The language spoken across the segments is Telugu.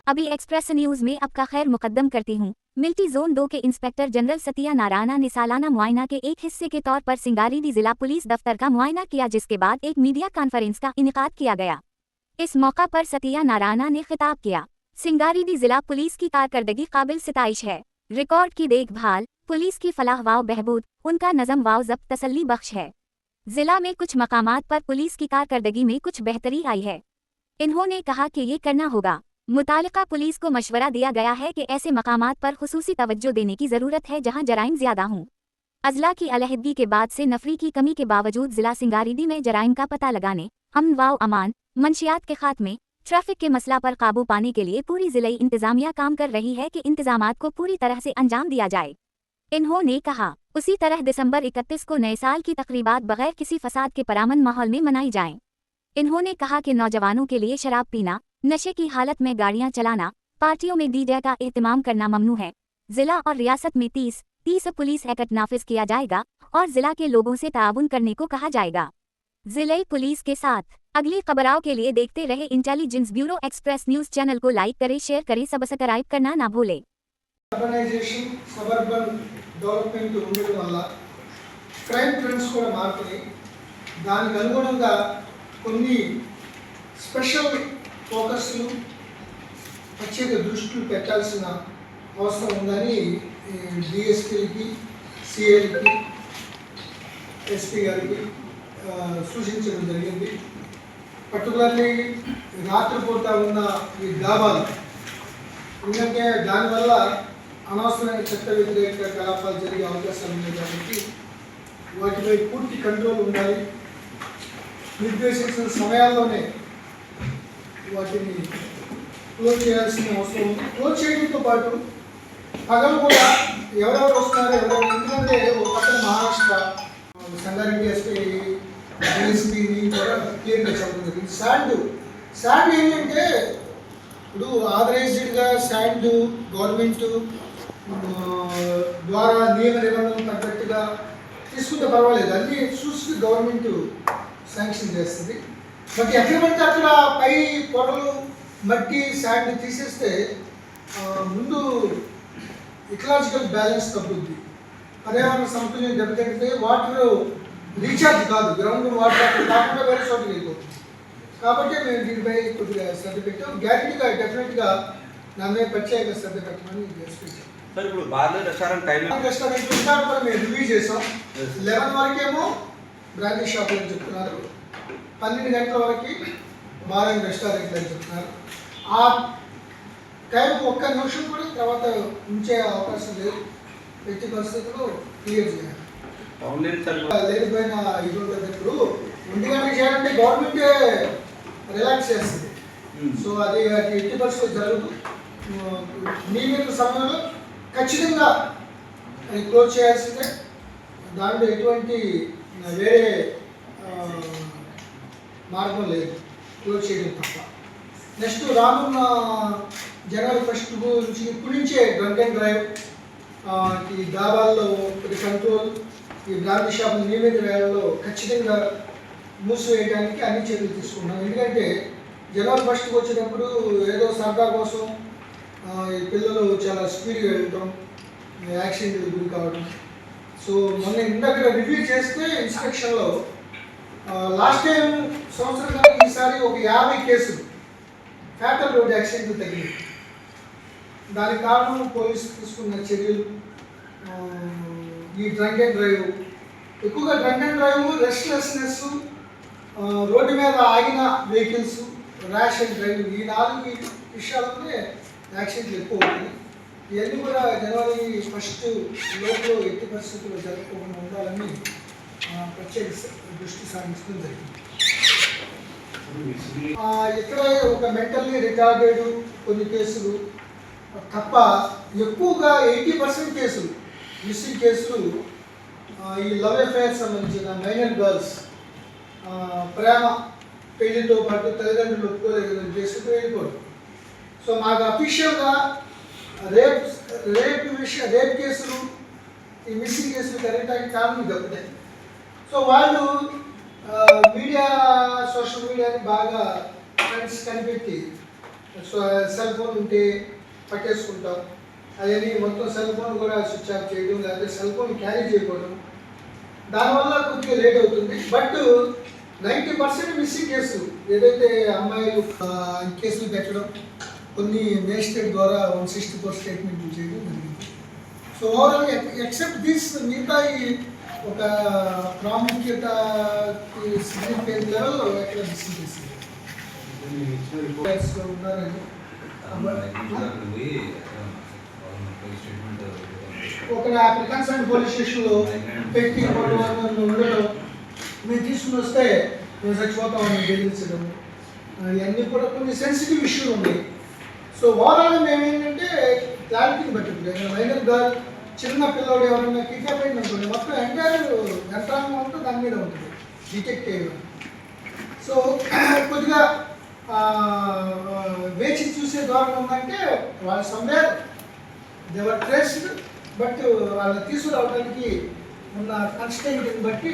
अभी एक्सप्रेस न्यूज में आपका खैर मुकद्दम करती हूँ। मिल्टी जोन 2 के इंस्पेक्टर जनरल सतिया नारायण ने सालाना मुआयना के एक हिस्से के तौर पर सिंगारेड्डी जिला पुलिस दफ्तर का मुआयना किया, जिसके बाद एक मीडिया कॉन्फ्रेंस का इनेकाद किया गया। इस मौका पर सतिया नारायण ने खिताब किया। सिंगारेड्डी जिला पुलिस की कारकर्दगी काबिल सिताइश है। रिकॉर्ड की देखभाल, पुलिस की फलाह व बहबूद, उनका नज़म व ज़ब्त तसल्ली बख्श है। जिला में कुछ मकामात पर पुलिस की कारकर्दगी में कुछ बेहतरी आई है। इन्होंने कहा कि ये करना होगा। मुतालिका पुलिस को मशवरा दिया गया है कि ऐसे मकामात पर खुसूसी तवज्जो देने की ज़रूरत है जहां जराइम ज़्यादा हों। अजला की अलहदगी के बाद से नफरी की कमी के बावजूद जिला सिंगारेड्डी में जराइम का पता लगाने, अमन व अमान, मंशियात के खात्मे, ट्रैफिक के मसला पर काबू पाने के लिए पूरी जिलाई इंतजामिया काम कर रही है कि इंतजामात को पूरी तरह से अंजाम दिया जाए। इन्होंने कहा, उसी तरह दिसंबर 31 को नए साल की तकरीबात बगैर किसी फसाद के परामन माहौल में मनाई जाएं। इन्होंने कहा कि नौजवानों के लिए शराब पीना, नशे की हालत में गाड़ियां चलाना, पार्टियों में डीजे का एहतमाम करना ममनू है। जिला और रियासत में 30 पुलिस एक्ट नाफिज किया जाएगा और जिला के लोगों से ताउन करने को कहा जाएगा। जिले पुलिस के साथ अगली खबरों के लिए देखते रहे intelligence bureau express news channel को लाइक करें, शेयर करें, सब्सक्राइब करना ना भूलें। अर्बनైజేషన్ సబర్బన్ డెవలప్మెంట్ ఉండడం వల్ల క్రైమ్ ట్రెండ్స్ కూడా మారుతాయి. దానికి అనుగుణంగా కొన్ని స్పెషల్ ఫోకస్లు, ప్రత్యేక దృష్టిలు పెట్టాల్సిన అవసరం ఉందని డిఎస్పీకి, సిఐకి, ఎస్పీ గారికి సూచించడం జరిగింది. పర్టికులర్లీ రాత్రిపూట ఉన్న ఈ డాబాలు, ఎందుకంటే దానివల్ల అనవసరమైన చట్ట వ్యతిరేక కలాపాలు జరిగే అవకాశాలు ఉన్నాయి కాబట్టి వాటిపై పూర్తి కంట్రోల్ ఉండాలి. నిర్దేశించిన సమయాల్లోనే వాటిని క్లోజ్ చేయాల్సిన అవసరం ఉంది. క్లోజ్ చేయడంతో పాటు పగలు కూడా ఎవరెవరు వస్తున్నారో ఎవరెవరు, ఎందుకంటే ఒక పక్కన మహారాష్ట్ర సంగారెడ్డి ఎస్పీ డిఎస్పీని కూడా క్లియర్గా చెప్పడం జరిగింది. శాండ్ ఏంటంటే ఇప్పుడు ఆథరైజ్డ్గా శాండ్ గవర్నమెంట్ ద్వారా నియమ నిబంధనలు తగ్గట్టుగా తీసుకుంటే పర్వాలేదు, అన్నీ చూసి గవర్నమెంట్ శాంక్షన్ చేస్తుంది. బట్ ఎక్కడ పడితే అక్కడ పై పొడలు, మట్టి, శాండ్ తీసేస్తే ముందు ఇకలాజికల్ బ్యాలెన్స్ తగ్గుద్ది, పర్యావరణ సమతుల్యం దెబ్బతింటే వాటర్ రీఛార్జ్ కాదు, గ్రౌండ్ వాటర్ అక్కడ కాకుండా వేరే చోటుకి వెళ్ళిపోతుంది. కాబట్టి మేము దీనిపై కొద్దిగా శ్రద్ధ పెట్టాం. గ్యారెంటీగా డెఫినెట్గా నా మీద ప్రత్యేక శ్రద్ధ పెట్టమని చేసుకుంటాం. రెస్టారెంట్ కూడా మేము రివ్యూ చేసాం. 11 వరకేమో బ్రాండీ షాపులు అని చెప్తున్నారు, 12 గంటల వరకు బార్ అండ్ రెస్టారెంట్లు అని చెప్తున్నారు. ఆ టైం ఒక్క నిమిషం కూడా తర్వాత ఉంచే అవకాశం లేదు. ఎట్టి పరిస్థితుల్లో క్లియర్ చేయాలి. లేకపోయినా ఇది ఉంటుంది. ఇప్పుడు 1 గంటలకు చేయాలంటే గవర్నమెంటే రిలాక్స్ చేస్తుంది. సో అది ఎట్టి పరిస్థితులు జరగదు. నియమిత సమయంలో ఖచ్చితంగా అది క్లోజ్ చేయాల్సిందే. దాంట్లో ఎటువంటి వేరే మార్గం లేదు, క్లోజ్ చేయడం తప్ప. నెక్స్ట్ రానున్న జనవరి 1 నుంచి ఇప్పటి నుంచే డ్రంక్ అండ్ డ్రైవ్, ఈ డాబాల్లో కంట్రోల్, ఈ బ్రాండీ షాపులు నియమిత వేళల్లో ఖచ్చితంగా మూసివేయడానికి అన్ని చర్యలు తీసుకున్నాం. ఎందుకంటే జనవరి 1 వచ్చేటప్పుడు ఏదో సరదా కోసం ఈ పిల్లలు చాలా స్పీడ్గా వెళ్ళటం, యాక్సిడెంట్కి గురి కావడం. సో మొన్న ఇందాక రివ్యూ చేస్తే ఇన్స్పెక్షన్లో లాస్ట్ టైం సంవత్సరం ఈసారి ఒక 50 కేసులు ఫ్యాటల్ రోడ్ యాక్సిడెంట్లు తగ్గినాయి. దానికి కారణం పోలీసు తీసుకున్న చర్యలు. ఈ డ్రంక్ అండ్ డ్రైవ్, ఎక్కువగా drunk and drive, restlessness, road మీద ఆగిన వెహికల్స్, ర్యాష్ అండ్ డ్రైవ్, ఈ 4 విషయాలతోనే యాక్సిడెంట్లు ఎక్కువ అవుతాయి. ఇవన్నీ కూడా జనవరి 1 లోపల ఎట్టి పరిస్థితుల్లో జరగకుండా ఉండాలని ప్రత్యేక దృష్టి సారించడం జరిగింది. ఇక్కడ ఒక మెంటల్లీ రిటార్డెడ్ కొన్ని కేసులు తప్ప ఎక్కువగా 80% కేసులు, మిస్సింగ్ కేసులు ఈ లవ్ అఫైర్స్ సంబంధించిన మైనర్ గర్ల్స్, ప్రేమ పెళ్లితో పాటు తల్లిదండ్రులు ఒప్పుకోలేదు చేసుకుంటూ వెళ్ళిపోవడం. సో మాకు అఫీషియల్గా రేప్ కేసులు, ఈ మిస్సింగ్ కేసులు జరగడానికి కారణం ఇదొకటే. సో వాళ్ళు మీడియా, సోషల్ మీడియాని బాగా ఫ్రెండ్స్ కనిపెట్టి సో సెల్ ఫోన్ ఉంటే పట్టేసుకుంటాం, అదని మొత్తం సెల్ ఫోన్ కూడా స్విచ్ ఆఫ్ చేయడం, లేకపోతే సెల్ ఫోన్ క్యారీ చేయకపోవడం, దానివల్ల కొద్దిగా లేట్ అవుతుంది. బట్ 90% మిస్సింగ్ కేసు ఏదైతే అమ్మాయిలు కేసులు పెట్టడం, కొన్ని మేజిస్ట్రేట్ ద్వారా 164 స్టేట్మెంట్లు చేయడం జరిగింది. సో ఓవరాల్ ఎక్సెప్ట్ దిస్ మిగతా ఒక ప్రాముఖ్యత సిగ్నిఫికెంట్ లెవెల్లో ఎక్కడ మిస్సింగ్ కేసు ఉన్నారని ఒక కన్సర్న్ పోలీస్ స్టేషన్లో పెట్టి ఉండడం, మేము తీసుకుని వస్తే మేము చచ్చిపోతామని బెదిరించడం, ఇవన్నీ కూడా కొన్ని సెన్సిటివ్ ఇష్యూలు ఉన్నాయి. సో ఓవరాల్గా మేము ఏంటంటే క్లారిటీని బట్టి మైనర్ గర్ల్, చిన్న పిల్లలు ఎవరైనా కిడ్నాప్ అయింది అనుకోండి, మొత్తం ఎంటైర్ యంత్రాంగం అంతా దాని మీద ఉంటుంది, డిటెక్ట్ చేయడం. సో కొద్దిగా వేచి చూసే ధోరణి ఉందంటే వాళ్ళు సమ్వేర్ దేవర్ ట్రేస్డ్, బట్ వాళ్ళని తీసుకురావడానికి ఉన్న కన్స్టెంట్ని బట్టి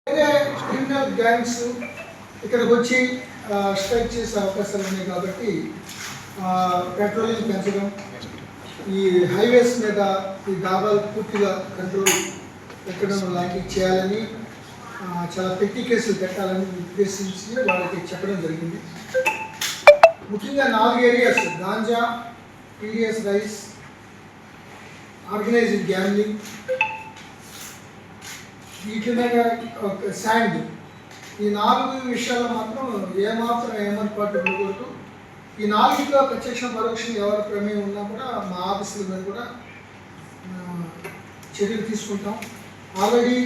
వేరే క్రిమినల్ గ్యాంగ్స్ ఇక్కడికి వచ్చి స్ట్రైక్ చేసే అవకాశాలు ఉన్నాయి కాబట్టి పెట్రోలింగ్ పెంచడం, ఈ హైవేస్ మీద ఈ డాబాలు పూర్తిగా కంట్రోల్ పెట్టడం లాంటివి చేయాలని, చాలా పెట్టి కేసులు పెట్టాలని ఉద్దేశించి వాళ్ళకి చెప్పడం జరిగింది. ముఖ్యంగా 4 areas: ganja, PDS rice, organised gambling, వీటి మీద శాండ్, ఈ 4 విషయాల్లో మాత్రం ఏమాత్రం ఏమర్పాటు ఉండకూడదు. ఈ 4లో ప్రత్యక్ష పరోక్షం ఎవరి ప్రమేయం ఉన్నా కూడా మా ఆఫీసుల మీద కూడా చర్యలు తీసుకుంటాం. ఆల్రెడీ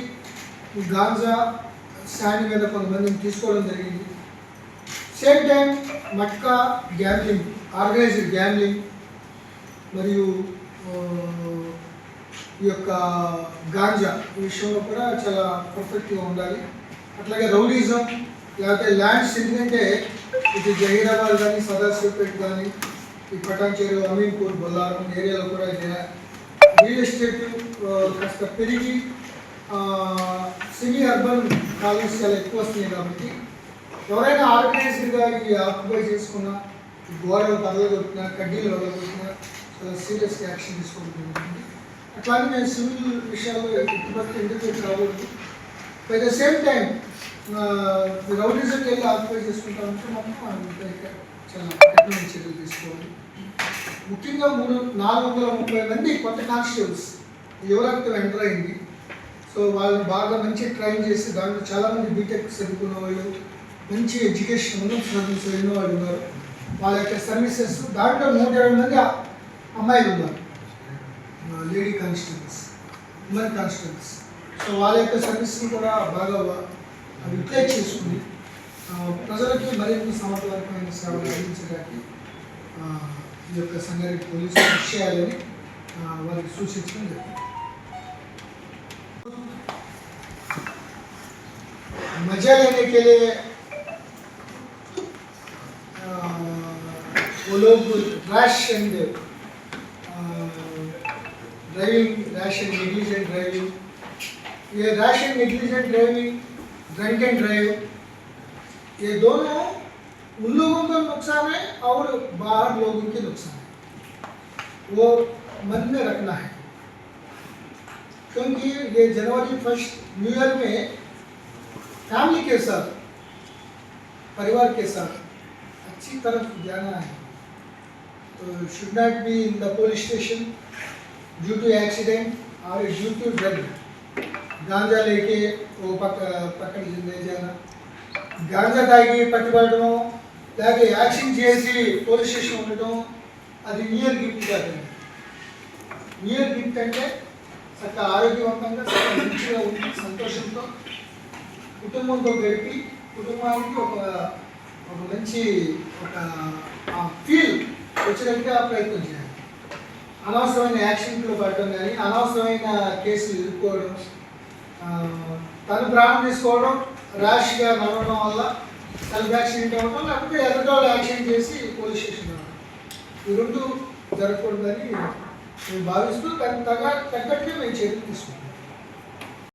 ఈ గాంజా, శాండ్ మీద కొంతమందిని తీసుకోవడం జరిగింది. Same time matka, gambling, organised gambling మరియు ఈ యొక్క గాంజా ఈ విషయంలో కూడా చాలా పర్ఫెక్ట్గా ఉండాలి. అట్లాగే రౌడీజం, లేకపోతే ల్యాండ్స్, ఎందుకంటే ఇది జహీరాబాద్ కానీ, సదాశివపేట కానీ, ఈ పటాన్చేరు, అమీన్పూర్, బొల్లారం ఏరియాలో కూడా రియల్ ఎస్టేట్ కాస్త పెరిగి సెమీ అర్బన్ కాలనీస్ చాలా ఎక్కువ వస్తున్నాయి కాబట్టి ఎవరైనా ఆర్గనైజ్డ్గా ఈ ఆక్యుపై చేసుకున్న, గోడలు పగలగొట్టినా, కడ్డీలు పగలగొట్టినా చాలా సీరియస్గా యాక్షన్ తీసుకోవడం జరుగుతుంది. అట్లాగే మేము సివిల్ విషయాల్లో ఇటువంటి ఇండికేట్ రాకూడదు. అట్ ద సేమ్ టైం రౌడీజంకి వెళ్ళి ఆక్యుపై చేసుకుంటామంటే మాత్రం చాలా కఠినమైన చర్యలు తీసుకోవాలి. ముఖ్యంగా 430 మంది కొత్త కానిస్టేబుల్స్ యువరక్తం ఎంటర్ అయింది. సో వాళ్ళని బాగా మంచి ట్రైన్ చేసి దాంట్లో చాలామంది బీటెక్ చదువుకున్న వాళ్ళు, మంచి ఎడ్యుకేషన్ ఉన్నత సర్వీస్ వెళ్ళిన వాళ్ళు ఉన్నారు. వాళ్ళ యొక్క సర్వీసెస్ దాంట్లో 120 మంది అమ్మాయిలు ఉన్నారు, lady constables, women constables. So వాళ్ళ యొక్క సర్వీస్ని కూడా బాగా యూటిలైజ్ చేసుకుని ప్రజలకి మరింత సమర్థవంతమైన సేవలు అందించడానికి ఈ యొక్క సంగారెడ్డి పోలీసులు కృషి చేయాలని వారికి సూచించడం జరిగింది. मजा लेने के लिए वो लोग rash and driving, rash and negligent driving, ये rash and negligent driving, drunk and drive, ये दोनों उन लोगों का नुकसान है और बाहर लोगों के नुकसान है, वो मन में रखना है. क्योंकि ये जनवरी 1 न्यू ईयर में फैमिली के साथ, परिवार के साथ अच्छी तरफ जाना है. तो should not be in the police station due to accident और ड्यू टू ड्रग. गांजा लेके वो पकड़ ले जाना, गांजा తాగి పట్టుబడడం, లేకపోతే యాక్షన్ చేసి పోలీస్ స్టేషన్ ఉండటం, అది నియర్ గిఫ్ట్ కాదు. నియర్ గిఫ్ట్ అంటే చక్కగా ఆరోగ్యవంతంగా, చక్కగా మంచిగా ఉండి సంతోషంతో కుటుంబంతో గడిపి కుటుంబానికి ఒక మంచి ఒక ఫీల్ వచ్చేటట్టుగా ప్రయత్నం చేయాలి. అనవసరమైన యాక్సిడెంట్లు పడటం కానీ, అనవసరమైన కేసులు ఎదుర్కోవడం, తను ప్రాణం తీసుకోవడం, ర్యాష్గా నడవడం వల్ల సెల్ఫ్ యాక్సిడెంట్ అవ్వడం, లేకపోతే ఎదుటోళ్ళు యాక్సిడెంట్ చేసి పోలీస్ స్టేషన్ రావడం, ఈ రెండు జరగకూడదని మేము భావిస్తూ దానికి తగ్గట్టుగా మేము చర్యలు తీసుకుంటాం.